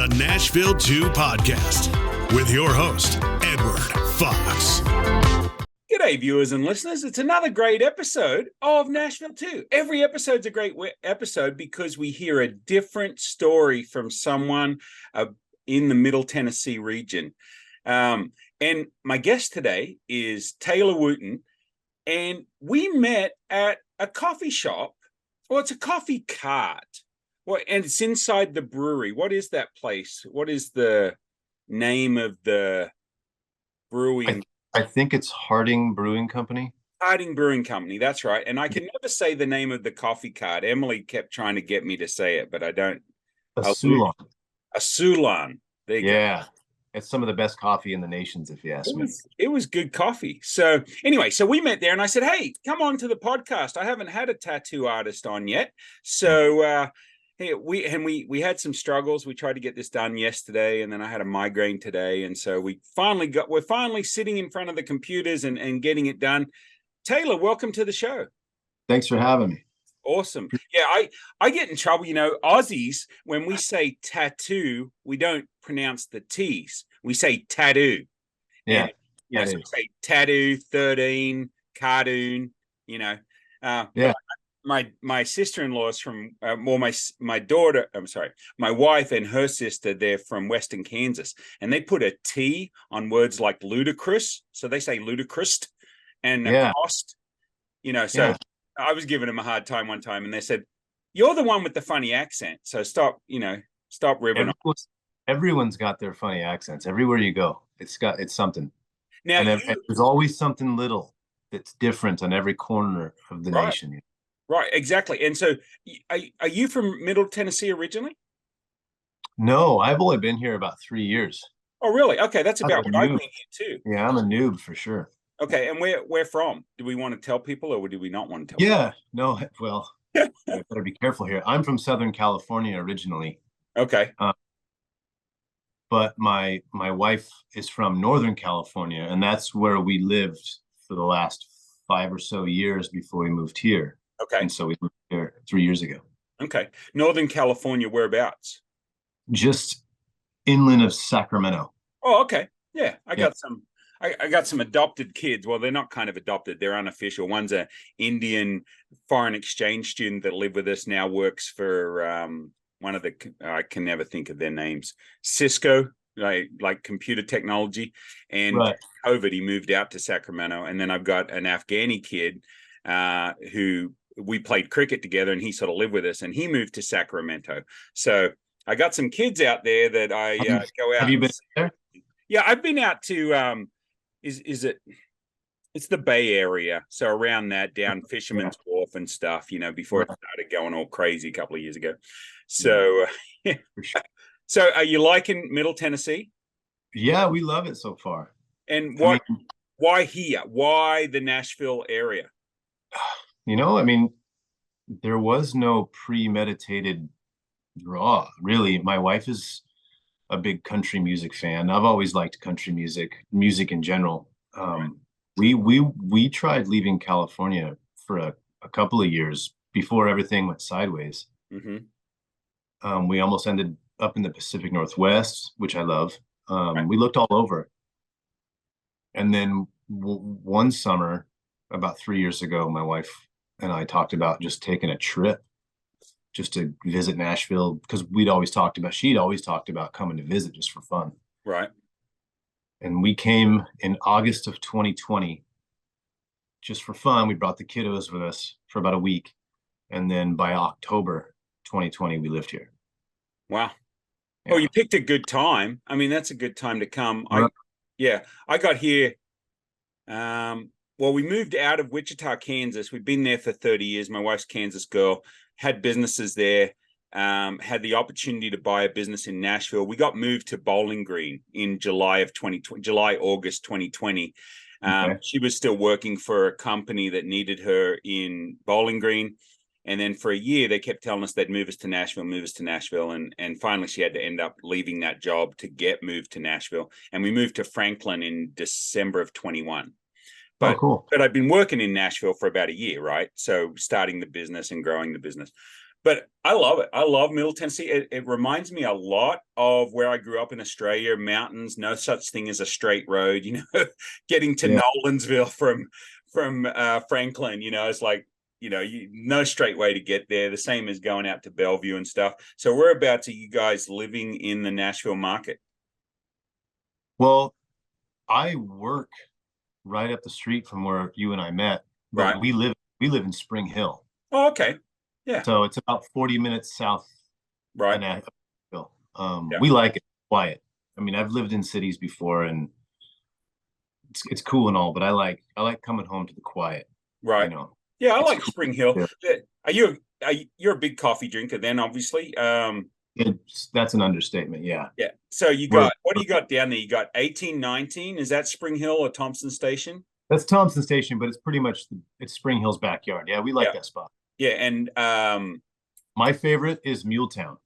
the Nashville 2 podcast with your host, Edward Fox. G'day, viewers and listeners. It's another great episode of Nashville 2. Every episode's a great episode because we hear a different story from someone in the Middle Tennessee region. And my guest today is Tayler Wooten, and we met at a coffee shop. Well, it's a coffee cart. Well, and it's inside the brewery. What is that place? What is the name of the brewing? I think it's Harding Brewing Company. Harding Brewing Company, that's right. And I can never say the name of the coffee cart. Emily kept trying to get me to say it, but I don't. Asulon. Asulon. There you go. It's some of the best coffee in the nations, if you ask me. It was good coffee. So anyway, so we met there and I said, hey, come on to the podcast. I haven't had a tattoo artist on yet. So we had some struggles. We tried to get this done yesterday, and then I had a migraine today. And so we're finally sitting in front of the computers and getting it done. Tayler, welcome to the show. Thanks for having me. Awesome. Yeah, I get in trouble. Aussies, when we say tattoo, we don't pronounce the T's. We say tattoo. Yeah. So we say tattoo, 13, cartoon, My sister-in-law is from, my wife and her sister, they're from Western Kansas, and they put a T on words like ludicrous. So they say ludicrous and cost, I was giving them a hard time one time, and they said, you're the one with the funny accent. So stop ribbing off. Everyone's got their funny accents. Everywhere you go, it's something. Now, and there's always something little that's different on every corner of the nation. Right, exactly. And so are you from Middle Tennessee originally? No, I've only been here about 3 years. Oh, really? Okay, that's about what I've been here too. Yeah, I'm a noob for sure. Okay, and where from? Do we want to tell people, or do we not want to tell people? No, well, I better be careful here. I'm from Southern California originally. Okay. But my wife is from Northern California, and that's where we lived for the last 5 or so years before we moved here. Okay. And so we moved here 3 years ago. Okay. Northern California, whereabouts? Just inland of Sacramento. Oh, okay. Yeah. I got some adopted kids. Well, they're not kind of adopted. They're unofficial. One's an Indian foreign exchange student that lived with us, now works for one of the, I can never think of their names, Cisco, like computer technology. And COVID, he moved out to Sacramento. And then I've got an Afghani kid who we played cricket together, and he sort of lived with us, and he moved to Sacramento. So I got some kids out there that I go out. Have you been there? Yeah, I've been out to it's the Bay Area, so around that, down Fisherman's Wharf and stuff, before it started going all crazy a couple of years ago. So So are you liking Middle Tennessee? Yeah, we love it so far. And why here? Why the Nashville area? There was no premeditated draw, really. My wife is a big country music fan. I've always liked country music in general. We tried leaving California for a couple of years before everything went sideways. Mm-hmm. We almost ended up in the Pacific Northwest, which I love. We looked all over. And then one summer, about 3 years ago, my wife and I talked about just taking a trip just to visit Nashville, because she'd always talked about coming to visit just for fun. Right. And we came in August of 2020 just for fun. We brought the kiddos with us for about a week. And then by October 2020, we lived here. Wow. Yeah. Well, you picked a good time. I mean, that's a good time to come. I got here. We moved out of Wichita, Kansas. We've been there for 30 years. My wife's Kansas girl, had businesses there, had the opportunity to buy a business in Nashville. We got moved to Bowling Green in August 2020. She was still working for a company that needed her in Bowling Green. And then for a year, they kept telling us they'd move us to Nashville. And finally, she had to end up leaving that job to get moved to Nashville. And we moved to Franklin in December of 21. Oh, But cool. I've been working in Nashville for about a year, right? So starting the business and growing the business. But I love it. I love Middle Tennessee. It reminds me a lot of where I grew up in Australia, mountains, no such thing as a straight road, getting to Nolensville from Franklin, it's like, no straight way to get there. The same as going out to Bellevue and stuff. So whereabouts are you guys living in the Nashville market? Well, I work right up the street from where you and I met, but Right. we live in Spring Hill. Oh, okay. Yeah. So it's about 40 minutes south Right. of Nashville. Yeah. We like it quiet. I mean, I've lived in cities before and it's cool and all, but I like coming home to the quiet. Right. Yeah, I like cool. Spring Hill. You're a big coffee drinker then, obviously. That's an understatement. Yeah. Yeah. So what do you got down there? You got 1819. Is that Spring Hill or Thompson Station? That's Thompson Station, but it's pretty much it's Spring Hill's backyard. Yeah, we like that spot. Yeah, and my favorite is Mealtown.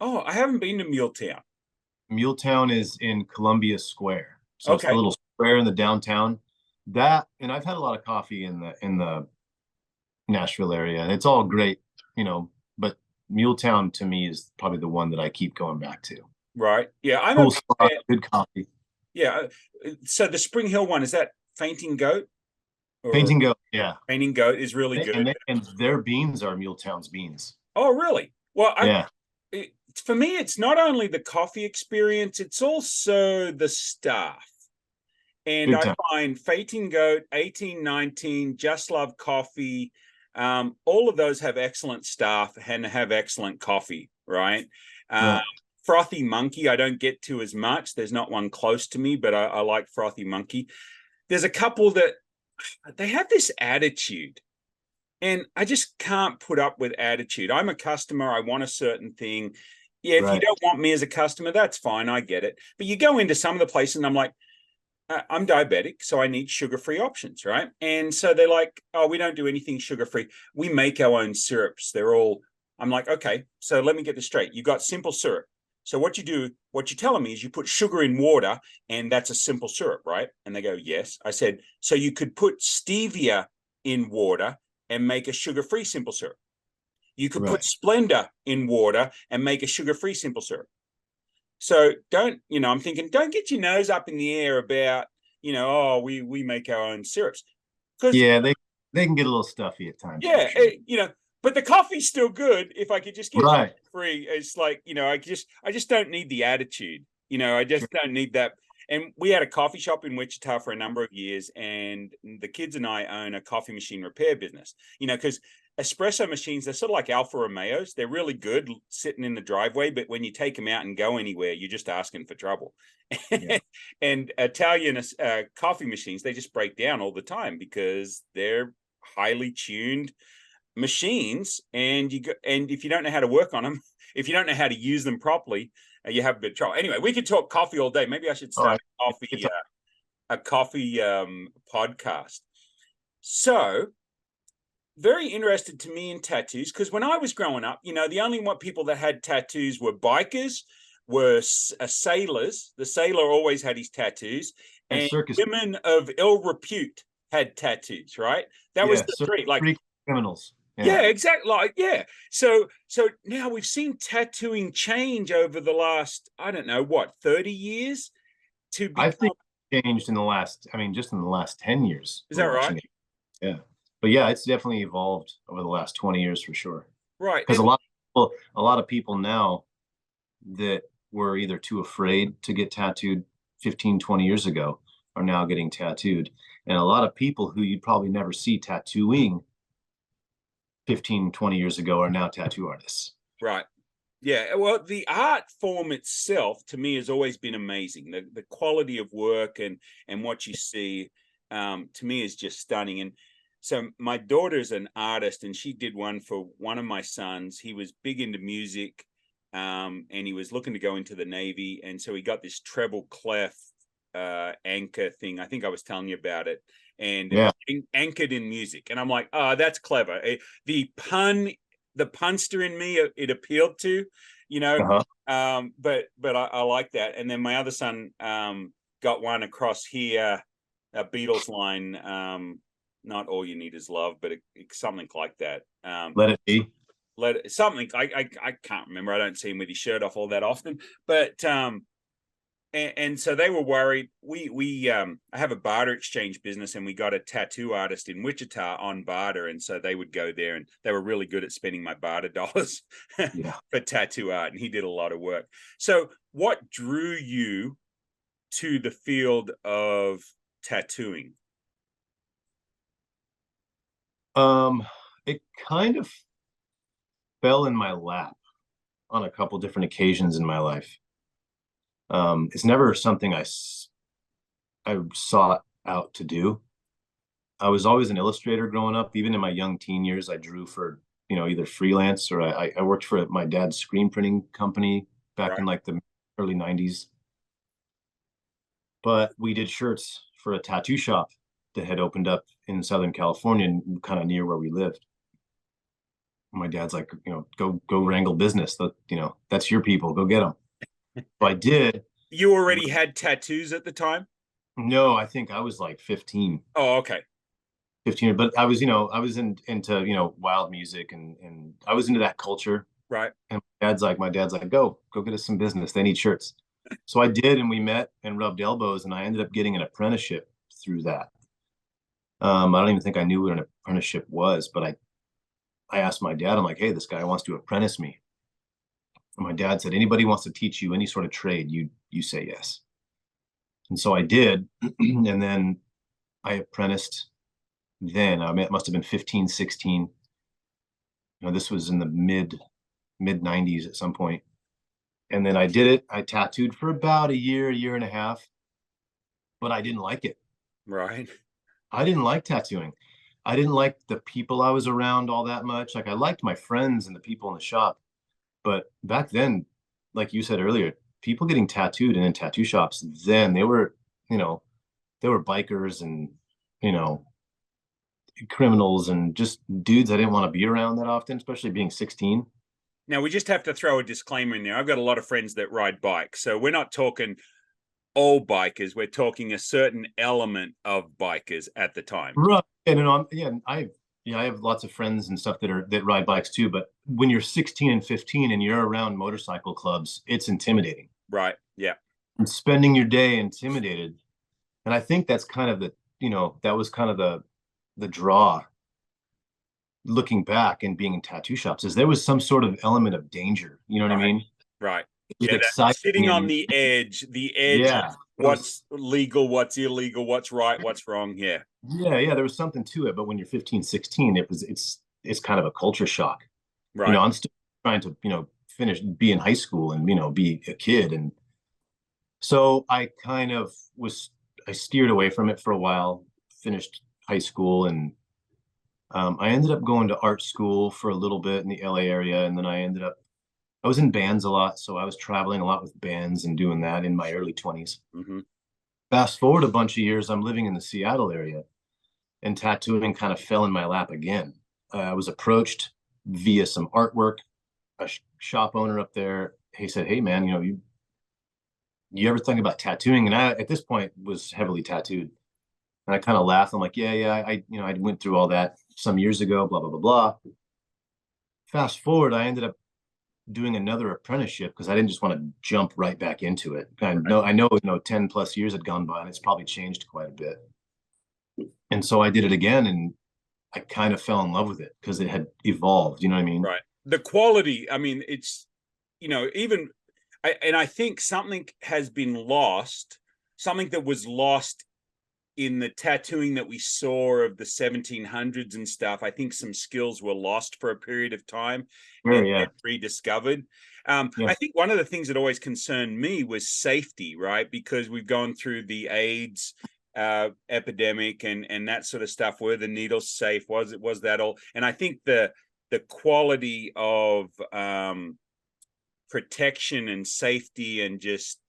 Oh, I haven't been to Mealtown. Mealtown is in Columbia Square. So it's Okay. a little square in the downtown. And I've had a lot of coffee in the Nashville area, and it's all great, but Mealtown to me is probably the one that I keep going back to. Right. Yeah, I'm cool spot, good coffee. Yeah. So the Spring Hill one, is that Fainting Goat? Fainting Goat, yeah. Fainting Goat is really good. And their beans are Mealtown's beans. Oh, really? Well, yeah. For me, it's not only the coffee experience, it's also the staff. And I find Fainting Goat, 1819, Just Love Coffee, all of those have excellent staff and have excellent coffee, right? Frothy Monkey, I don't get to as much. There's not one close to me, but I like Frothy Monkey. There's a couple that they have this attitude, and I just can't put up with attitude. I'm a customer. I want a certain thing. Yeah, if you don't want me as a customer, that's fine. I get it. But you go into some of the places and I'm like, I'm diabetic, so I need sugar-free options, right? And so they're like, oh, we don't do anything sugar-free. We make our own syrups. I'm like, okay, so let me get this straight. You got simple syrup. So what you're telling me is you put sugar in water and that's a simple syrup, right? And they go, yes. I said, so you could put stevia in water and make a sugar-free simple syrup. You could put Splenda in water and make a sugar-free simple syrup. So I'm thinking, don't get your nose up in the air about, we make our own syrups. Yeah, they can get a little stuffy at times. Yeah, sure. But the coffee's still good if I could just get it free. It's like, I just don't need the attitude. I just don't need that. And we had a coffee shop in Wichita for a number of years, and the kids and I own a coffee machine repair business, because espresso machines, they're sort of like Alfa Romeos. They're really good sitting in the driveway, but when you take them out and go anywhere, you're just asking for trouble. Yeah. And Italian coffee machines, they just break down all the time because they're highly tuned machines, and if you don't know how to work on them, if you don't know how to use them properly, you have a bit of trouble. Anyway, we could talk coffee all day. Maybe I should start a coffee podcast. So very interested to me in tattoos, because when I was growing up, the only people that had tattoos were bikers, were sailors. The sailor always had his tattoos, and women of ill repute had tattoos, right? That was the three, like criminals. Yeah, exactly. So now we've seen tattooing change over the last, 30 years to become... I think it changed just in the last 10 years. Is that right? Yeah. But yeah, it's definitely evolved over the last 20 years for sure. Right. Because a lot of people now that were either too afraid to get tattooed 15, 20 years ago are now getting tattooed. And a lot of people who you'd probably never see tattooing 15, 20 years ago are now tattoo artists. Right. Yeah. Well, the art form itself to me has always been amazing. The quality of work and what you see to me is just stunning. And so my daughter's an artist, and she did one for one of my sons. He was big into music, and he was looking to go into the Navy. And so he got this treble clef anchor thing. I think I was telling you about it. And anchored in music. And I'm like, oh, that's clever. The punster in me, it appealed to, but I like that. And then my other son got one across here a Beatles line, not all you need is love, but something like that. Let it be. Something I can't remember. I don't see him with his shirt off all that often, but and so they were worried. I have a barter exchange business, and we got a tattoo artist in Wichita on barter, and so they would go there, and they were really good at spending my barter dollars for tattoo art, and he did a lot of work. So what drew you to the field of tattooing? It kind of fell in my lap on a couple different occasions in my life. It's never something I sought out to do. I was always an illustrator growing up. Even in my young teen years, I drew for, either freelance or I worked for my dad's screen printing company back in like the early 90s. But we did shirts for a tattoo shop that had opened up in Southern California and kind of near where we lived. My dad's like, go wrangle business. That's your people. Go get them. So I did. You already had tattoos at the time? No, I think I was like 15. Oh, okay. 15, but I was, into, wild music and I was into that culture. Right. And my dad's like, go get us some business. They need shirts. So I did, and we met and rubbed elbows, and I ended up getting an apprenticeship through that. I don't even think I knew what an apprenticeship was, but I asked my dad, I'm like, hey, this guy wants to apprentice me. And my dad said, anybody wants to teach you any sort of trade, you say yes. And so I did. And then I apprenticed then. I mean, it must have been 15, 16. This was in the mid 90s at some point. And then I did it. I tattooed for about a year and a half, but I didn't like it. Right. I didn't like tattooing. I didn't like the people I was around all that much. Like, I liked my friends and the people in the shop. But back then, like you said earlier, people getting tattooed and in tattoo shops, then they were bikers and, criminals and just dudes I didn't want to be around that often, especially being 16. Now, we just have to throw a disclaimer in there. I've got a lot of friends that ride bikes. So we're not talking all bikers. We're talking a certain element of bikers at the time. Right. And I have lots of friends and stuff that ride bikes too. But when you're 16 and 15 and you're around motorcycle clubs, it's intimidating. Right. Yeah. And spending your day intimidated. And I think that's kind of that was kind of the draw looking back and being in tattoo shops, is there was some sort of element of danger. You know what I mean? Right. Yeah, sitting on the edge yeah, of what's legal, what's illegal, what's right, what's wrong. Yeah. Yeah, there was something to it. But when you're 15, 16, it's kind of a culture shock. Right. I'm still trying to, be in high school and, be a kid. And so I kind of I steered away from it for a while, finished high school, and I ended up going to art school for a little bit in the LA area. And then I was in bands a lot. So I was traveling a lot with bands and doing that in my early 20s. Mm-hmm. Fast forward a bunch of years, I'm living in the Seattle area, and tattooing kind of fell in my lap again. I was approached via some artwork. A shop owner up there, he said, hey man, you ever think about tattooing? And I, at this point, was heavily tattooed. And I kind of laughed. I'm like, yeah, I went through all that some years ago, blah, blah, blah, blah. Fast forward, I ended up doing another apprenticeship because I didn't just want to jump right back into it. I know, 10 plus years had gone by and it's probably changed quite a bit. And so I did it again, and I kind of fell in love with it because it had evolved. You know what I mean? Right. The quality, I mean, it's, I think something has been lost, something that was lost in the tattooing that we saw of the 1700s and stuff. I think some skills were lost for a period of time and rediscovered. I think one of the things that always concerned me was safety, right? Because we've gone through the AIDS epidemic and that sort of stuff. Were the needles safe? Was that all? And I think the quality of protection and safety and just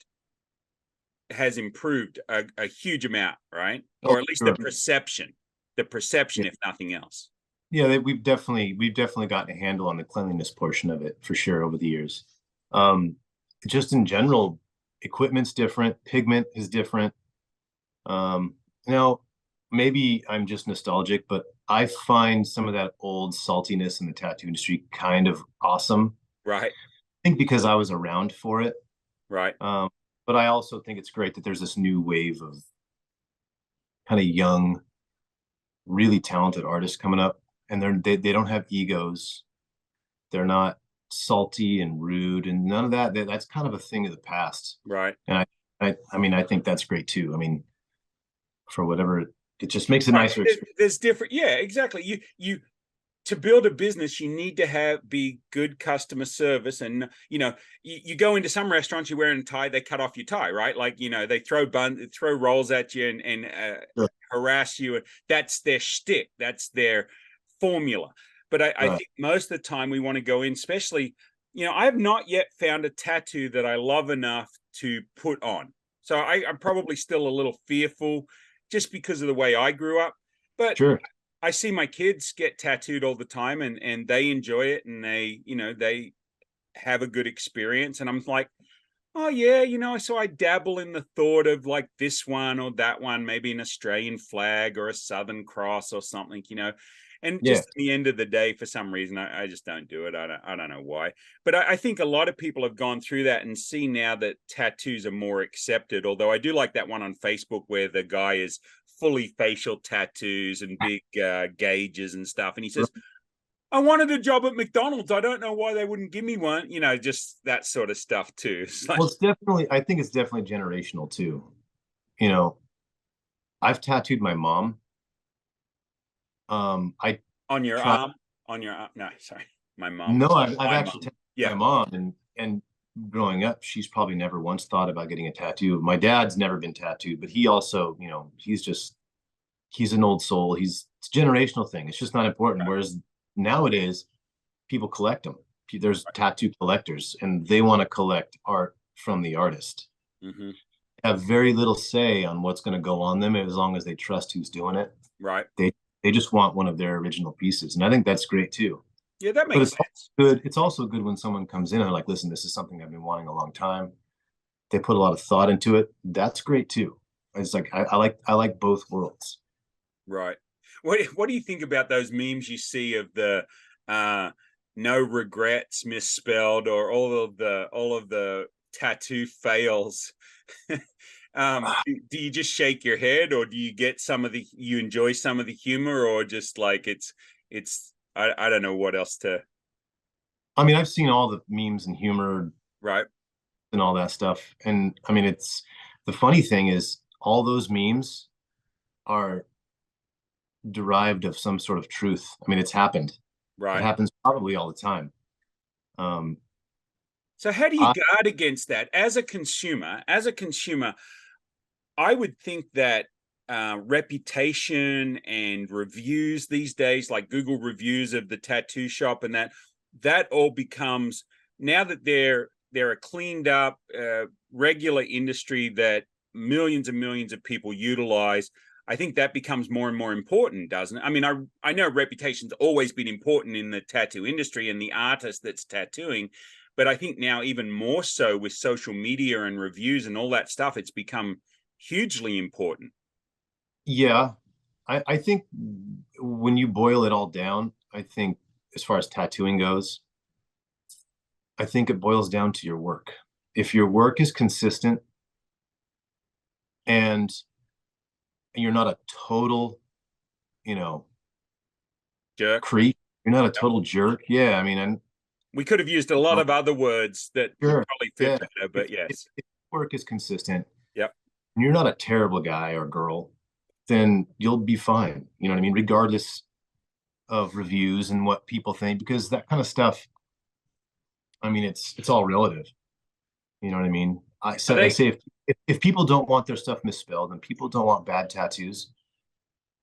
has improved a huge amount, right? Or at least the perception, if nothing else. Yeah, we've definitely gotten a handle on the cleanliness portion of it for sure over the years. Just in general, equipment's different, pigment is different. Now, maybe I'm just nostalgic, but I find some of that old saltiness in the tattoo industry kind of awesome. Right. I think because I was around for it. Right. But I also think it's great that there's this new wave of kind of young, really talented artists coming up, and they don't have egos. They're not salty and rude and none of that. That's kind of a thing of the past. Right. And I mean, I think that's great too. I mean, for whatever, it just makes it Right. nicer. There's different. Yeah, exactly. You to build a business, you need to be good customer service. And, you go into some restaurants, you're wearing a tie, they cut off your tie, right? Like, they throw rolls at you and Sure. harass you. That's their shtick. That's their formula. But I think most of the time we want to go in, especially, I have not yet found a tattoo that I love enough to put on. So I'm probably still a little fearful just because of the way I grew up. But Sure. I see my kids get tattooed all the time and they enjoy it and they have a good experience. And I'm like, oh yeah, so I dabble in the thought of like this one or that one, maybe an Australian flag or a Southern Cross or something, And Yeah. just at the end of the day, for some reason, I just don't do it. I don't know why. But I think a lot of people have gone through that and see now that tattoos are more accepted. Although I do like that one on Facebook where the guy is fully facial tattoos and big gauges and stuff. And he says, I wanted a job at McDonald's. I don't know why they wouldn't give me one, just that sort of stuff too. Well, I think it's definitely generational too. I've tattooed my mom. I on your arm, no, sorry, my mom. No, I've actually tattooed my mom, and growing up, she's probably never once thought about getting a tattoo. My dad's never been tattooed, but he also, he's an old soul. It's a generational thing. It's just not important. Right. Whereas nowadays, people collect them. There's tattoo collectors, and they want to collect art from the artist. Mm-hmm. Have very little say on what's going to go on them as long as they trust who's doing it. Right. They just want one of their original pieces, and I think that's great too. Yeah, that makes sense. Good. It's also good when someone comes in and like, listen, this is something I've been wanting a long time. They put a lot of thought into it. That's great too. It's like I like both worlds. Right. What do you think about those memes you see of the no regrets misspelled or all of the tattoo fails? Do you just shake your head, or do you get you enjoy some of the humor, or just like it's I don't know what else to. I mean, I've seen all the memes and humor, right, and all that stuff. And I mean, it's the funny thing is all those memes are derived of some sort of truth. I mean, it's happened. Right. It happens probably all the time. So how do you guard against that as a consumer? I would think that reputation and reviews these days, like Google reviews of the tattoo shop, and that all becomes, now that they're a cleaned up, regular industry that millions and millions of people utilize. I think that becomes more and more important, doesn't it? I mean, I know reputation's always been important in the tattoo industry and the artist that's tattooing, but I think now even more so with social media and reviews and all that stuff, it's become hugely important. Yeah. I think when you boil it all down, I think as far as tattooing goes, I think it boils down to your work. If your work is consistent and you're not a total, jerk, creep, you're not a total jerk. Yeah. I mean, we could have used a lot of other words that would probably fit better, but yes. If work is consistent. Yep. And you're not a terrible guy or girl, then you'll be fine. You know what I mean? Regardless of reviews and what people think, because that kind of stuff, I mean, it's all relative. You know what I mean? I say if people don't want their stuff misspelled and people don't want bad tattoos,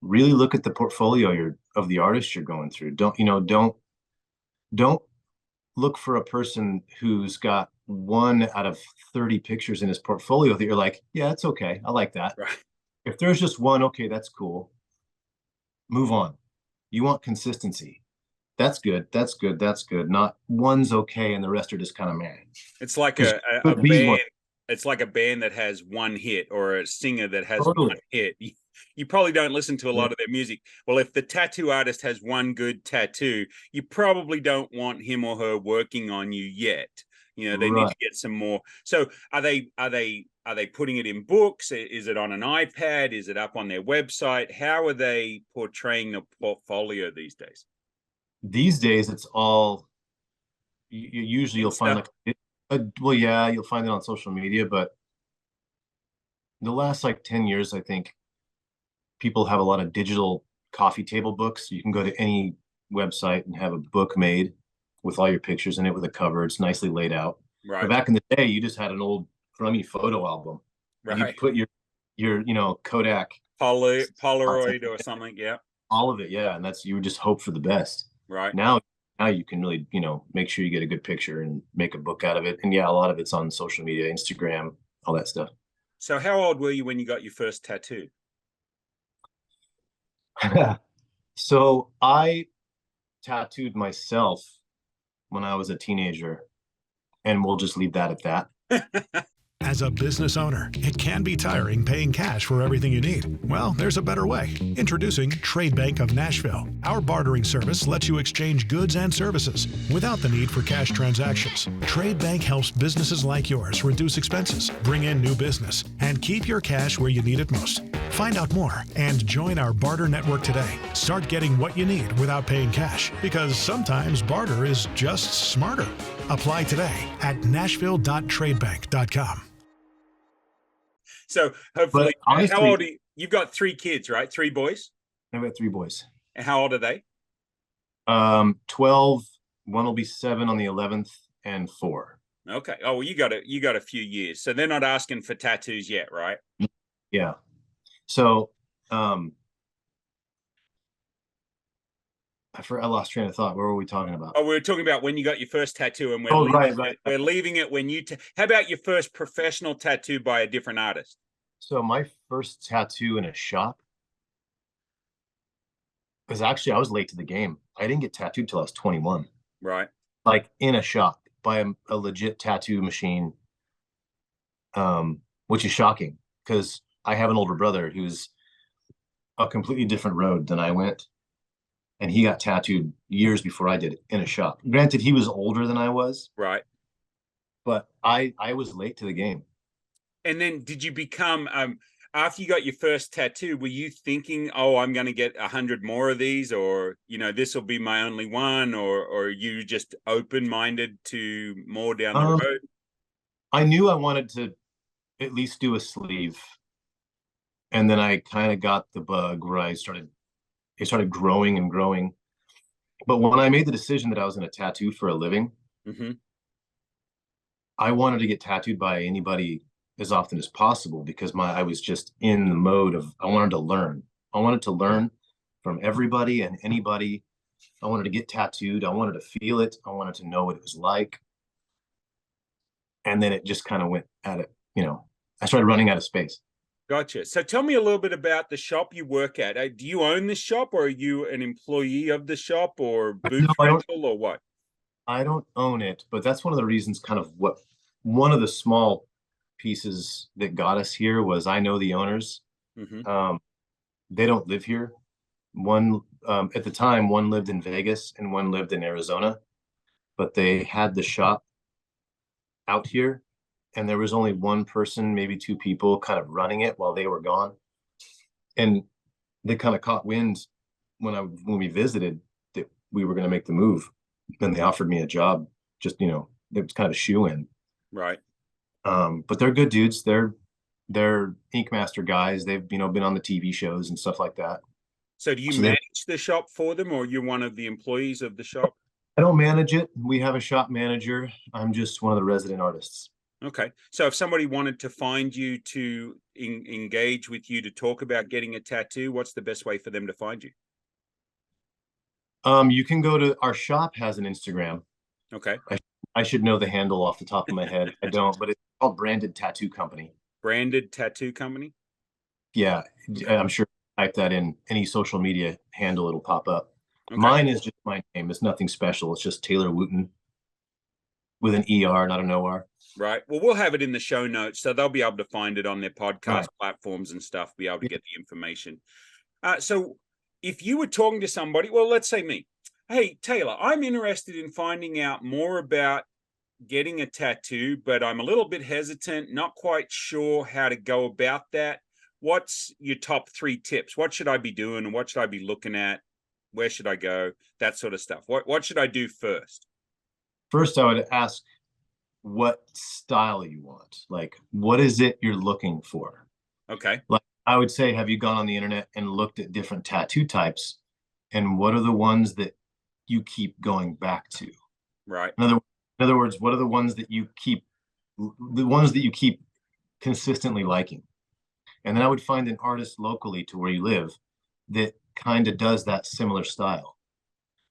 really look at the portfolio of the artist you're going through. Don't look for a person who's got 1 out of 30 pictures in his portfolio that you're like, yeah, it's okay. I like that. Right. If there's just one, okay, that's cool. Move on. You want consistency. That's good. That's good. That's good. Not one's okay and the rest are just kind of meh. It's like a band. It's like a band that has one hit, or a singer that has one hit. You probably don't listen to a lot of their music. Well, if the tattoo artist has one good tattoo, you probably don't want him or her working on you yet. You know, they need to get some more. So are they putting it in books? Is it on an iPad? Is it up on their website? How are they portraying the portfolio these days? These days, it's all usually you'll find well, yeah, you'll find it on social media, but the last like 10 years, I think people have a lot of digital coffee table books. You can go to any website and have a book made with all your pictures in it with a cover. It's nicely laid out. Right. But back in the day, you just had an old crummy photo album. Right. You put your Kodak Polaroid or something. Yeah. All of it. Yeah. And you would just hope for the best. Right. Now you can really, make sure you get a good picture and make a book out of it. And yeah, a lot of it's on social media, Instagram, all that stuff. So how old were you when you got your first tattoo? So I tattooed myself when I was a teenager, and we'll just leave that at that. As a business owner, it can be tiring paying cash for everything you need. Well, there's a better way. Introducing Trade Bank of Nashville. Our bartering service lets you exchange goods and services without the need for cash transactions. Trade Bank helps businesses like yours reduce expenses, bring in new business, and keep your cash where you need it most. Find out more and join our barter network today. Start getting what you need without paying cash, because sometimes barter is just smarter. Apply today at nashville.tradebank.com. So hopefully, honestly, how old are you? You've got 3 kids, right? 3 boys? I've got 3 boys. And how old are they? 12, one will be 7 on the 11th, and 4. Okay. Oh, well, you got a few years. So they're not asking for tattoos yet, right? Yeah. So I lost train of thought. What were we talking about? Oh, we were talking about when you got your first tattoo, and we're leaving it when you. How about your first professional tattoo by a different artist? So my first tattoo in a shop was actually, I was late to the game. I didn't get tattooed till I was 21. Right. Like in a shop by a legit tattoo machine, which is shocking because I have an older brother who's a completely different road than I went. And he got tattooed years before I did it in a shop. Granted, he was older than I was. Right. But I was late to the game. And then did you become, after you got your first tattoo, were you thinking, oh, I'm going to get 100 more of these, or, this will be my only one, or are you just open-minded to more down the road? I knew I wanted to at least do a sleeve. And then I kind of got the bug where it started growing and growing. But when I made the decision that I was going to tattoo for a living, I wanted to get tattooed by anybody as often as possible because I was just in the mode of, I wanted to learn. I wanted to learn from everybody and anybody. I wanted to get tattooed. I wanted to feel it. I wanted to know what it was like. And then it just kind of went at it. I started running out of space. Gotcha. So tell me a little bit about the shop you work at. Do you own the shop, or are you an employee of the shop, or booth rental, or what? I don't own it, but that's one of the reasons, one of the small pieces that got us here was I know the owners. They don't live here. One, at the time, one lived in Vegas and one lived in Arizona, but they had the shop out here. And there was only one person, maybe 2 people kind of running it while they were gone. And they kind of caught wind when we visited that we were going to make the move. Then they offered me a job, just, it was kind of a shoe in. Right. But they're good dudes. They're Ink Master guys. They've, been on the TV shows and stuff like that. So do you manage the shop for them, or you're one of the employees of the shop? I don't manage it. We have a shop manager. I'm just one of the resident artists. Okay. So if somebody wanted to find you to engage with you to talk about getting a tattoo, what's the best way for them to find you? You can go to our shop has an Instagram. Okay. I should know the handle off the top of my head. I don't, but it's called Branded Tattoo Company. Branded Tattoo Company? Yeah. I'm sure type that in any social media handle, it'll pop up. Okay. Mine is just my name. It's nothing special. It's just Tayler Wooten. with an ER, not an OR. Right. Well, we'll have it in the show notes, so they'll be able to find it on their podcast platforms and stuff, be able to get the information. So if you were talking to somebody, well, let's say me, hey, Tayler, I'm interested in finding out more about getting a tattoo, but I'm a little bit hesitant, not quite sure how to go about that. What's your top 3 tips? What should I be doing? What should I be looking at? Where should I go? That sort of stuff. What should I do first? First, I would ask what style you want. Like, what is it you're looking for? Okay. Like, I would say, have you gone on the internet and looked at different tattoo types? And what are the ones that you keep going back to? Right. In other words, what are the ones that you keep consistently liking? And then I would find an artist locally to where you live that kind of does that similar style.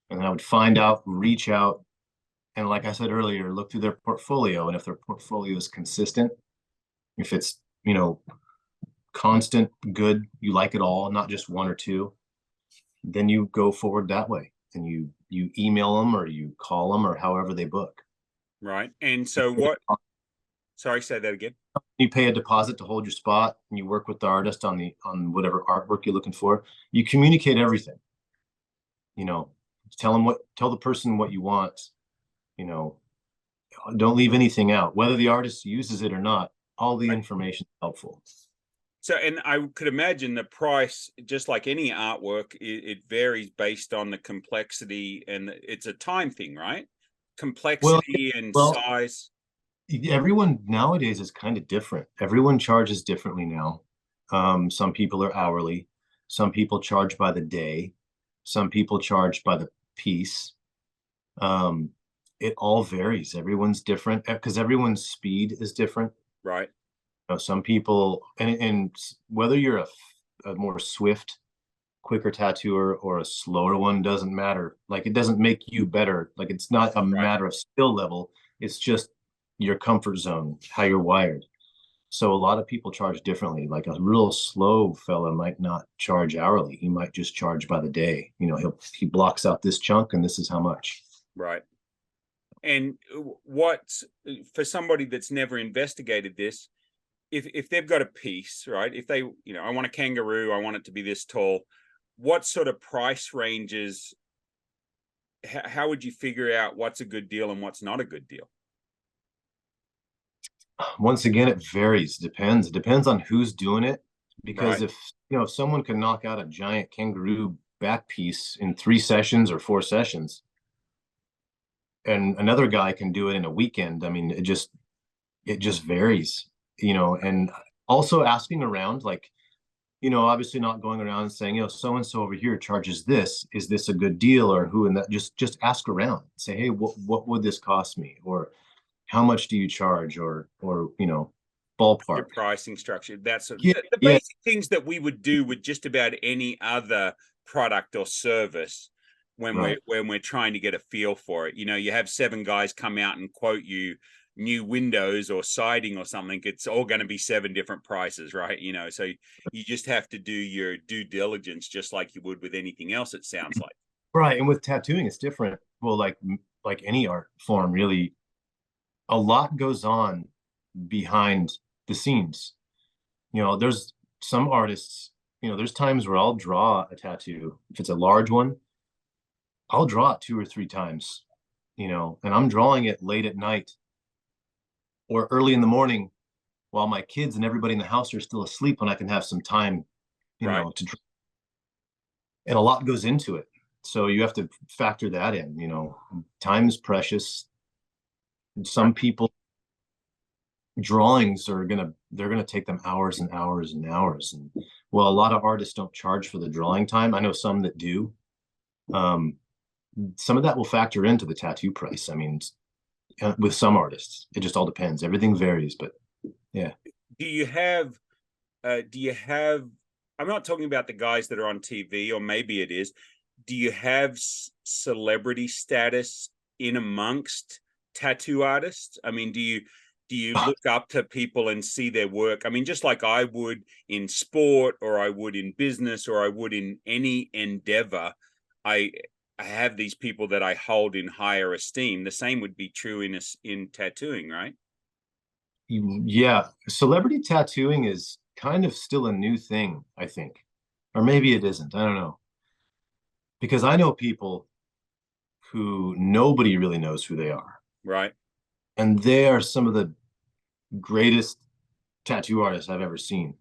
And then I would find out, reach out, and like I said earlier, look through their portfolio. And if their portfolio is consistent, if it's, constant, good, you like it all, not just one or two, then you go forward that way. And you email them or you call them or however they book. Right. And so sorry, say that again. You pay a deposit to hold your spot and you work with the artist on whatever artwork you're looking for. You communicate everything. Tell the person what you want. Don't leave anything out. Whether the artist uses it or not, all the information is helpful. So, and I could imagine the price, just like any artwork, it varies based on the complexity, and it's a time thing, right? Complexity and size. Everyone nowadays is kind of different. Everyone charges differently now. Some people are hourly. Some people charge by the day. Some people charge by the piece. It all varies. Everyone's different because everyone's speed is different. Right. Some people, and whether you're a more swift, quicker tattooer or a slower one doesn't matter. Like, it doesn't make you better. Like, it's not a matter of skill level. It's just your comfort zone, how you're wired. So a lot of people charge differently. Like, a real slow fella might not charge hourly. He might just charge by the day. He blocks out this chunk and this is how much. Right. And for somebody that's never investigated this, if they've got a piece, right? If they, I want a kangaroo, I want it to be this tall. What sort of price ranges? How would you figure out what's a good deal and what's not a good deal? Once again, it varies. It depends on who's doing it. Because if someone can knock out a giant kangaroo back piece in 3 sessions or 4 sessions, and another guy can do it in a weekend, I mean, it just varies. And also asking around, like, obviously not going around and saying, so and so over here charges this. Is this a good deal, or who? And that just ask around. Say, hey, what would this cost me, or how much do you charge, or ballpark. Your pricing structure. That's the basic things that we would do with just about any other product or service when we're trying to get a feel for it. You have 7 guys come out and quote you new windows or siding or something. It's all going to be 7 different prices, right? So you just have to do your due diligence, just like you would with anything else, it sounds like. Right. And with tattooing, it's different. Well, like any art form, really, a lot goes on behind the scenes. There's some artists, there's times where I'll draw a tattoo. If it's a large one, I'll draw it 2 or 3 times, and I'm drawing it late at night or early in the morning while my kids and everybody in the house are still asleep, when I can have some time, to draw. And a lot goes into it. So you have to factor that in. Time is precious. Some people, drawings they're gonna take them hours and hours and hours. And well, a lot of artists don't charge for the drawing time. I know some that do. Some of that will factor into the tattoo price. I mean, with some artists, it just all depends. Everything varies, but yeah. Do you have, I'm not talking about the guys that are on TV, or maybe it is. Do you have celebrity status in amongst tattoo artists? I mean, do you look up to people and see their work? I mean, just like I would in sport, or I would in business, or I would in any endeavor, I I have these people that I hold in higher esteem. The same would be true in tattooing, right? Yeah, celebrity tattooing is kind of still a new thing, I think. Or maybe it isn't. I don't know. Because I know people who nobody really knows who they are. Right. And they are some of the greatest tattoo artists I've ever seen.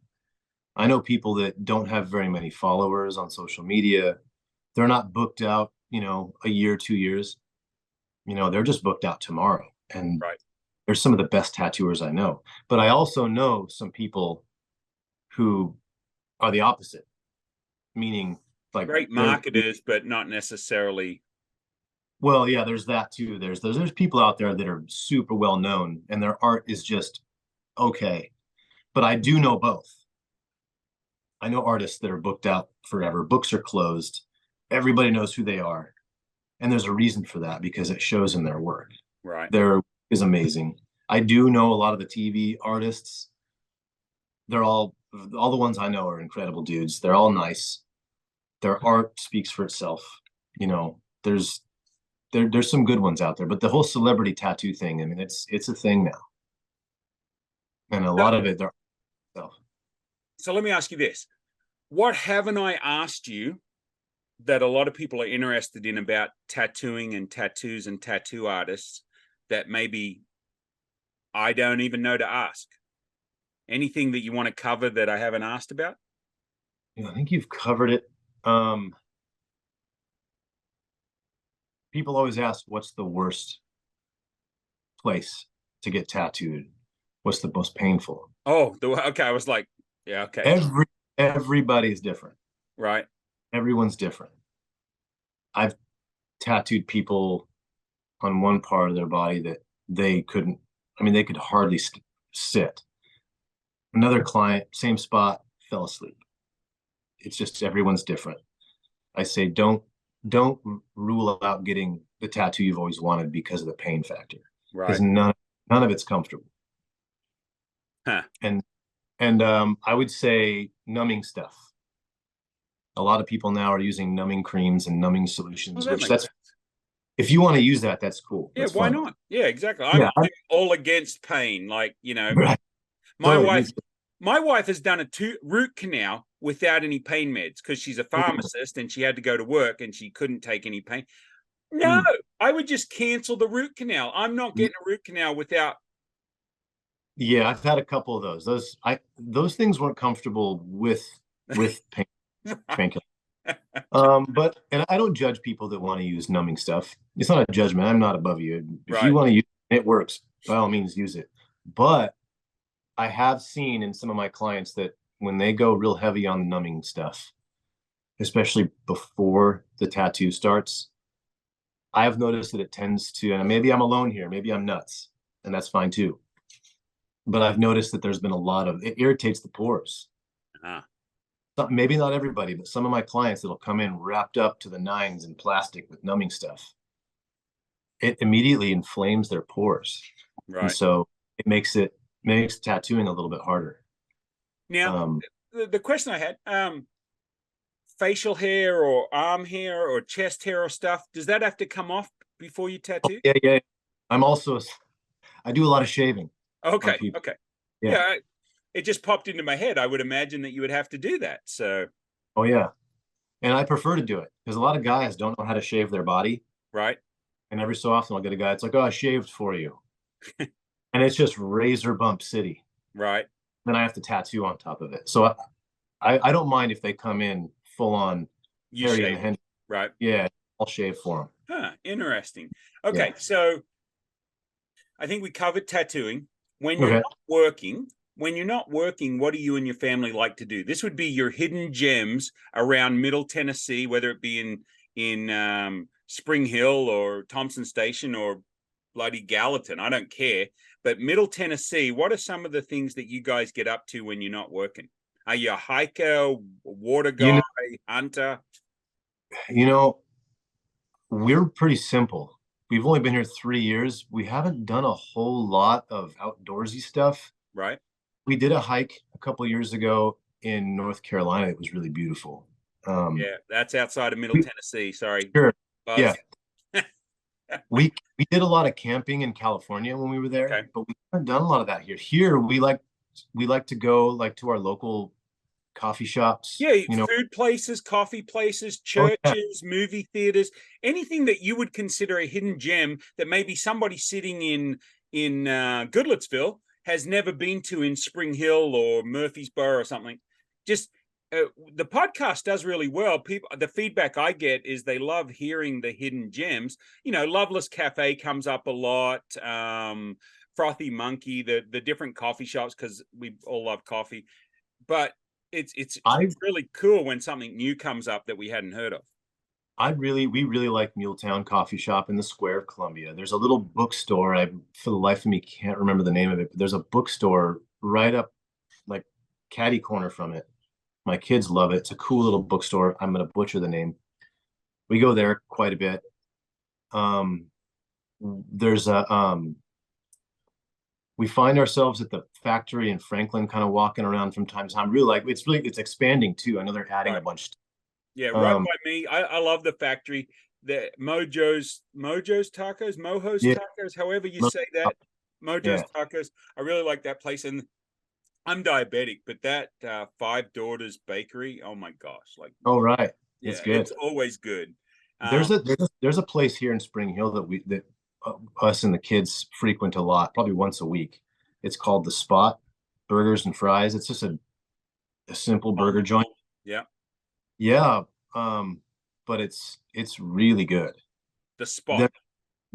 I know people that don't have very many followers on social media. They're not booked out, a year, 2 years. They're just booked out tomorrow. And Right. they're some of the best tattooers I know. But I also know some people who are the opposite, meaning like Great marketers, but not necessarily. Well, yeah, there's that too. There's people out there that are super well known and their art is just okay. But I do know both. I know artists that are booked out forever. Books are closed. Everybody knows who they are. And there's a reason for that because it shows in their work. Right. Their work is amazing. I do know a lot of the TV artists. They're all the ones I know are incredible dudes. They're all nice. Their art speaks for itself. There's some good ones out there, but the whole celebrity tattoo thing, I mean, it's a thing now. And a lot of it, they're So let me ask you this. What haven't I asked you that a lot of people are interested in about tattooing and tattoos and tattoo artists that maybe I don't even know to ask? Anything that you want to cover that I haven't asked about? I think you've covered it. People always ask, what's the worst place to get tattooed? What's the most painful? Oh, okay. I was like, yeah, okay. Everybody's different. Right. Everyone's different. I've tattooed people on one part of their body that they couldn't, they could hardly sit. Another client, same spot, fell asleep. It's just everyone's different. I say don't rule out getting the tattoo you've always wanted because of the pain factor. Right. Because none of it's comfortable. Huh. And I would say numbing stuff. A lot of people now are using numbing creams and numbing solutions, Well, which if you want to use that, that's cool. Yeah, that's why fine. not? Yeah, exactly. I'm all against pain. Like, Right. my wife has done a root canal without any pain meds because she's a pharmacist and she had to go to work and she couldn't take any pain. No, I would just cancel the root canal. I'm not getting a root canal without. Yeah, I've had a couple of those. Those things weren't comfortable with pain. But I don't judge people that want to use numbing stuff. It's not a judgment. I'm not above you. If you want to use it, it works. By all means, use it. But I have seen in some of my clients that when they go real heavy on the numbing stuff, especially before the tattoo starts, I have noticed that it tends to, and maybe I'm alone here, maybe I'm nuts, and that's fine too. But I've noticed that there's been it irritates the pores. Maybe not everybody, but some of my clients that'll come in wrapped up to the nines in plastic with numbing stuff. It immediately inflames their pores. Right. And so it makes tattooing a little bit harder. Now, the question I had, facial hair or arm hair or chest hair or stuff, does that have to come off before you tattoo? Oh, yeah. I do a lot of shaving. Okay. Yeah. It just popped into my head. I would imagine that you would have to do that. So. Oh yeah. And I prefer to do it because a lot of guys don't know how to shave their body. Right. And every so often I'll get a guy, it's like, oh, I shaved for you. And it's just razor bump city. Right. Then I have to tattoo on top of it. So I don't mind if they come in full on. You shave. Right. Yeah. I'll shave for them. Huh. Interesting. Okay. Yeah. So I think we covered tattooing. When you're not working, what do you and your family like to do? This would be your hidden gems around Middle Tennessee, whether it be in Spring Hill or Thompson Station or bloody Gallatin. I don't care. But Middle Tennessee, what are some of the things that you guys get up to when you're not working? Are you a hiker, a water guy, hunter? We're pretty simple. We've only been here 3 years. We haven't done a whole lot of outdoorsy stuff. Right. We did a hike a couple of years ago in North Carolina. It was really beautiful. Yeah, that's outside of Middle Tennessee. Sorry. Sure. Yeah. Buzz. We did a lot of camping in California when we were there, Okay. but we haven't done a lot of that here. Here we like to go like to our local coffee shops. Yeah, You know, food places, coffee places, oh yeah, churches, movie theaters, anything that you would consider a hidden gem that maybe somebody sitting in Goodlettsville has never been to in Spring Hill or Murfreesboro or something. Just the podcast does really well. People, the feedback I get is they love hearing the hidden gems. You know, Loveless Cafe comes up a lot. Frothy Monkey, the different coffee shops, because we all love coffee. But it's really cool when something new comes up that we hadn't heard of. we really like Mealtown Coffee Shop in the Square of Columbia. There's a little bookstore. I, for the life of me, can't remember the name of it, but there's a bookstore right up like catty corner from it. My kids love it. It's a cool little bookstore. I'm going to butcher the name. We go there quite a bit. There's a we find ourselves at the factory in Franklin, kind of walking around from time to time. It's expanding too. I know they're adding a bunch. Yeah, right by me. I love the factory. The Mojo's Yeah, Tacos, however you say that. Mojo's Tacos. I really like that place. And I'm diabetic, but that Five Daughters Bakery, oh my gosh. Like, oh right. yeah, It's good. it's always good. There's a place here in Spring Hill that us and the kids frequent a lot, probably once a week. It's called The Spot Burgers and Fries. It's just a simple burger joint. Yeah. Yeah. But it's really good. The Spot.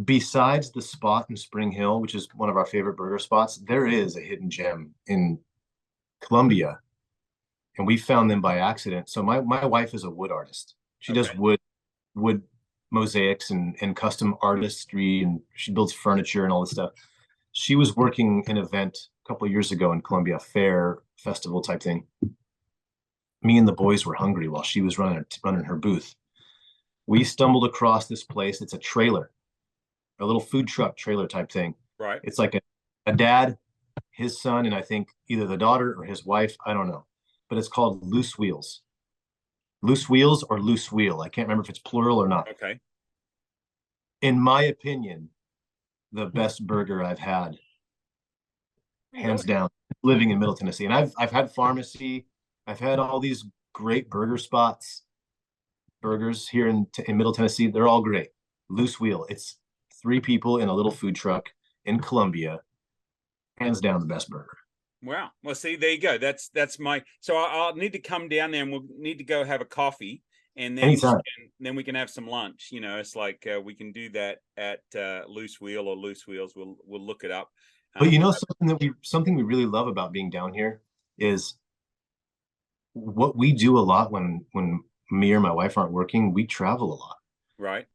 Besides The Spot in Spring Hill, which is one of our favorite burger spots, there is a hidden gem in Columbia, and we found them by accident. So my wife is a wood artist. She does wood mosaics and custom artistry, and she builds furniture and all this stuff. She was working an event a couple of years ago in Columbia, fair festival type thing. Me and the boys were hungry while she was running her booth. We stumbled across this place. It's a trailer, a little food truck trailer type thing. Right. It's like a dad, his son, and I think either the daughter or his wife. I don't know, but it's called Loosewheels. Loosewheels or Loose Wheel. I can't remember if it's plural or not. Okay. In my opinion, the best burger I've had, hands down, living in Middle Tennessee. And I've had Pharmacy. I've had all these great burgers here in Middle Tennessee. They're all great. Loose Wheel. It's 3 people in a little food truck in Columbia. Hands down, the best burger. Wow. Well, see, there you go. That's my. So I'll need to come down there, and we'll need to go have a coffee, and then we can have some lunch. You know, it's like we can do that at Loose Wheel or Loose Wheels. We'll look it up. But you know, something we really love about being down here is what we do a lot when me or my wife aren't working. We travel a lot, right?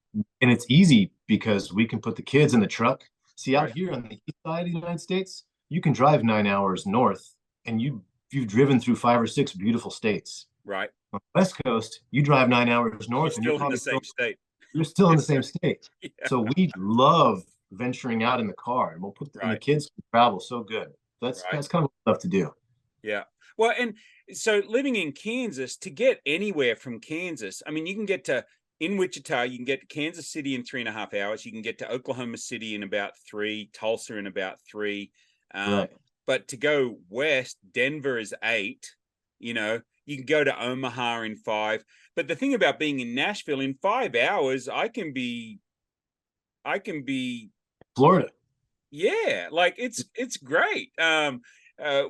And it's easy because we can put the kids in the truck. See, out here on the east side of the United States, you can drive 9 hours north, and you've driven through 5 or 6 beautiful states. Right. On the West Coast, you drive 9 hours north, and you're in the same state. You're still in the same state. Yeah. So we love venturing out in the car, and we'll put and the kids can travel so good. That's kind of what we love to do. Yeah. Well, and so living in Kansas, to get anywhere from Kansas, I mean, you can get to in Wichita, you can get to Kansas City in 3.5 hours. You can get to Oklahoma City in about 3, Tulsa in about 3. But to go west, Denver is 8. You know, you can go to Omaha in 5. But the thing about being in Nashville, in 5 hours, I can be Florida. Yeah, like it's great.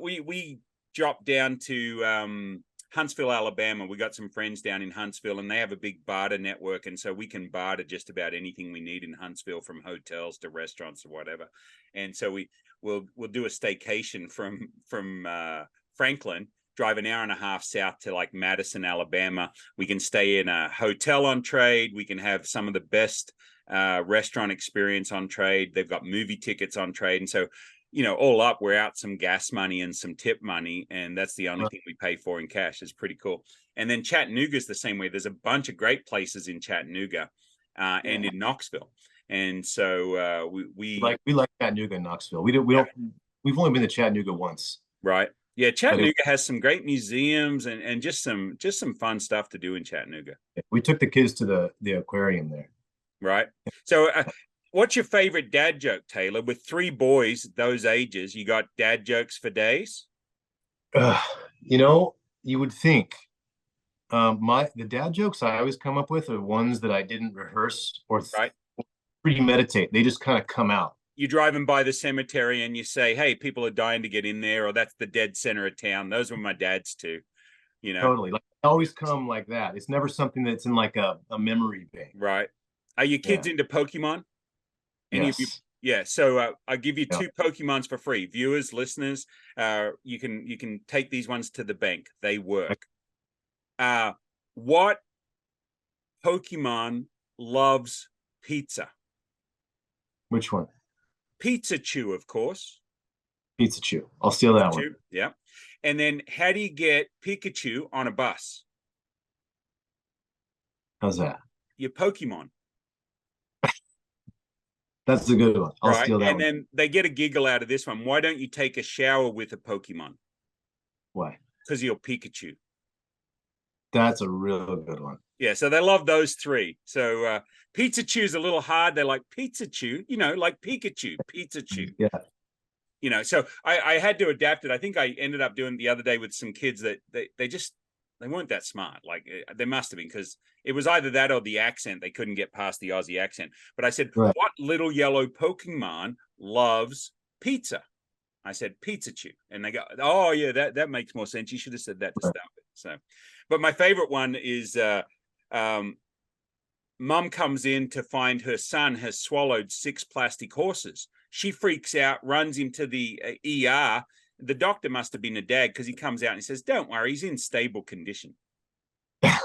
We dropped down to Huntsville, Alabama. We got some friends down in Huntsville, and they have a big barter network, and so we can barter just about anything we need in Huntsville, from hotels to restaurants or whatever. And so we'll do a staycation from Franklin, drive an hour and a half south to like Madison, Alabama. We can stay in a hotel on trade. We can have some of the best restaurant experience on trade. They've got movie tickets on trade, and so, you know, all up, we're out some gas money and some tip money, and that's the only thing we pay for in cash. It's pretty cool. And then Chattanooga's the same way. There's a bunch of great places in Chattanooga and in Knoxville. And so we like Chattanooga and Knoxville. We've only been to Chattanooga once. Right. Yeah, Chattanooga has some great museums and just some fun stuff to do in Chattanooga. We took the kids to the aquarium there. Right. So what's your favorite dad joke, Taylor? With 3 boys those ages, you got dad jokes for days? You know, you would think the dad jokes I always come up with are ones that I didn't rehearse or Right. premeditate. They just kind of come out. You're driving by the cemetery and you say, hey, people are dying to get in there, or that's the dead center of town. Those were my dad's too, you know. Totally. Like they always come like that. It's never something that's in like a memory bank. Right. Are your kids Yeah. into Pokemon? Any of you? Yes. Yeah. So I'll give you Yeah. 2 Pokemons for free. Viewers, listeners, you can take these ones to the bank. They work. What Pokemon loves pizza? Which one? Pizza Chew, of course. Pizza Chew. I'll steal that one. Yeah. And then how do you get Pikachu on a bus? How's that? Your Pokemon. That's a good one. I'll steal that and one. then they get a giggle out of this one. Why don't you take a shower with a Pokemon? Why? Because you're Pikachu. That's a real good one. Yeah, so they love those 3. So Pizza Chew's a little hard. They're like Pizza Chew, you know, like Pikachu, Pizza Chew. Yeah. You know, so I had to adapt it. I think I ended up doing the other day with some kids that they weren't that smart. Like they must have been, because it was either that or the accent. They couldn't get past the Aussie accent. But I said, right. What little yellow Pokemon loves pizza? I said Pizza Chew. And they go, oh yeah, that makes more sense. You should have said that to start with. So, but my favorite one is Mum comes in to find her son has swallowed 6 plastic horses. She freaks out, runs him to the ER. The doctor must have been a dad, because he comes out and he says, don't worry, he's in stable condition. I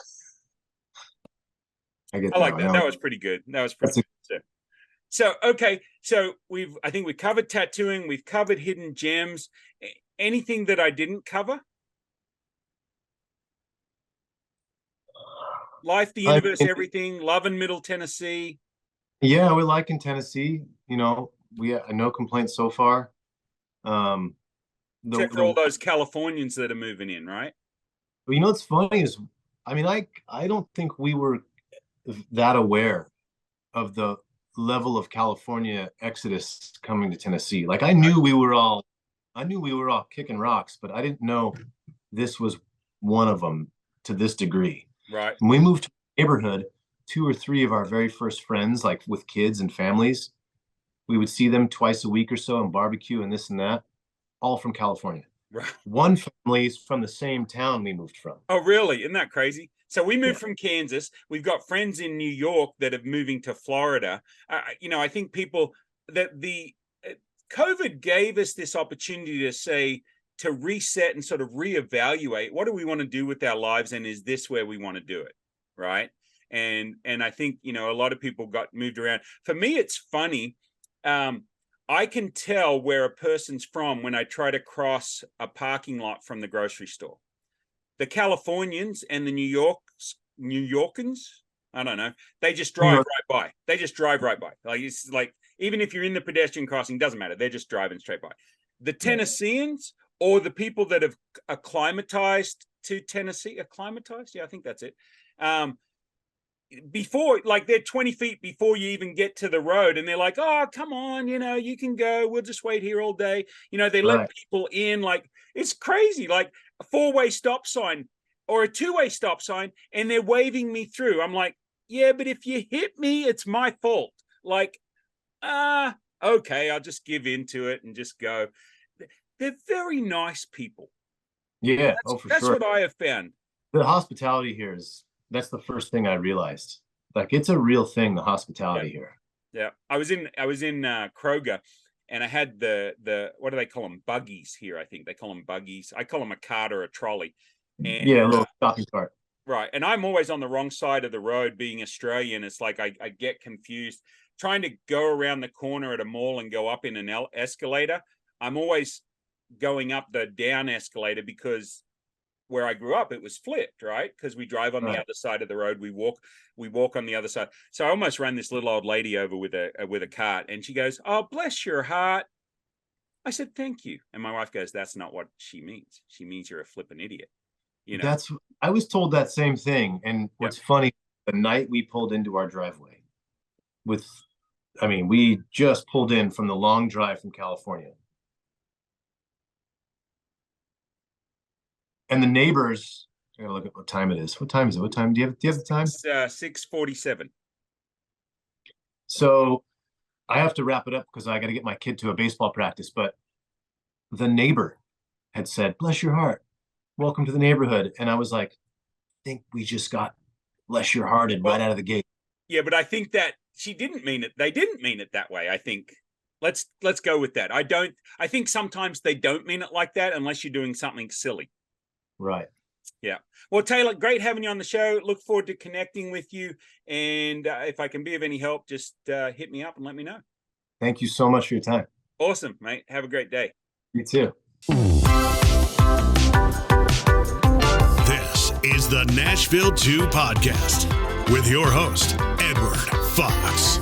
get that. I like that. That was pretty good. That was pretty good. So, okay. So I think we covered tattooing. We've covered hidden gems. Anything that I didn't cover? Life, the universe, everything. Love in Middle Tennessee. Yeah, we like in Tennessee. You know, we have no complaints so far. Except for all those Californians that are moving in, right? Well, you know what's funny is, I mean, I don't think we were that aware of the level of California exodus coming to Tennessee. Like I knew we were all kicking rocks, but I didn't know this was one of them to this degree. Right. When we moved to a neighborhood, 2 or 3 of our very first friends, like with kids and families, we would see them twice a week or so and barbecue and this and that, all from California. Right. One family is from the same town we moved from. Oh, really? Isn't that crazy? So we moved from Kansas. We've got friends in New York that are moving to Florida. You know, I think people that the COVID gave us this opportunity to say, to reset and sort of reevaluate, what do we want to do with our lives, and is this where we want to do it, right? And I think, you know, a lot of people got moved around. For me, it's funny. I can tell where a person's from when I try to cross a parking lot from the grocery store. The Californians and the New Yorkers, I don't know, they just drive right by. They just drive right by. Like it's like, even if you're in the pedestrian crossing, doesn't matter. They're just driving straight by. The Tennesseans, or the people that have acclimatized to Tennessee, yeah, I think that's it. Before, like, they're 20 feet before you even get to the road, and they're like, oh, come on, you know, you can go, we'll just wait here all day. You know, they let people in. Like, it's crazy. Like a 4-way stop sign or a 2-way stop sign, and they're waving me through. I'm like, yeah, but if you hit me, it's my fault. Like, okay, I'll just give into it and just go. They're very nice people. Yeah, that's sure. what I have found. The hospitality here that's the first thing I realized. Like, it's a real thing, the hospitality here. Yeah, I was in Kroger, and I had the what do they call them? Buggies here, I think they call them buggies. I call them a cart or a trolley. And, yeah, a little shopping cart. Right, and I'm always on the wrong side of the road. Being Australian, it's like I get confused trying to go around the corner at a mall and go up in an escalator. I'm always going up the down escalator, because where I grew up, it was flipped, right? Because we drive on the other side of the road. We walk on the other side. So I almost ran this little old lady over with a cart, and she goes, oh, bless your heart. I said, thank you. And my wife goes, that's not what she means. She means you're a flippin' idiot. You know, I was told that same thing. And what's funny, the night we pulled into our driveway, we just pulled in from the long drive from California. And the neighbors, I gotta look at what time it is. What time is it? What time do you have the time? It's 6:47. So I have to wrap it up because I got to get my kid to a baseball practice. But the neighbor had said, "Bless your heart, welcome to the neighborhood." And I was like, I think we just got bless your hearted right out of the gate. Yeah, but I think that she didn't mean it. They didn't mean it that way. I think let's go with that. I think sometimes they don't mean it like that unless you're doing something silly. Right. Yeah. Well, Taylor, great having you on the show. Look forward to connecting with you. And if I can be of any help, just hit me up and let me know. Thank you so much for your time. Awesome, mate. Have a great day. You too. This is the Nashville 2 podcast with your host, Edward Fox.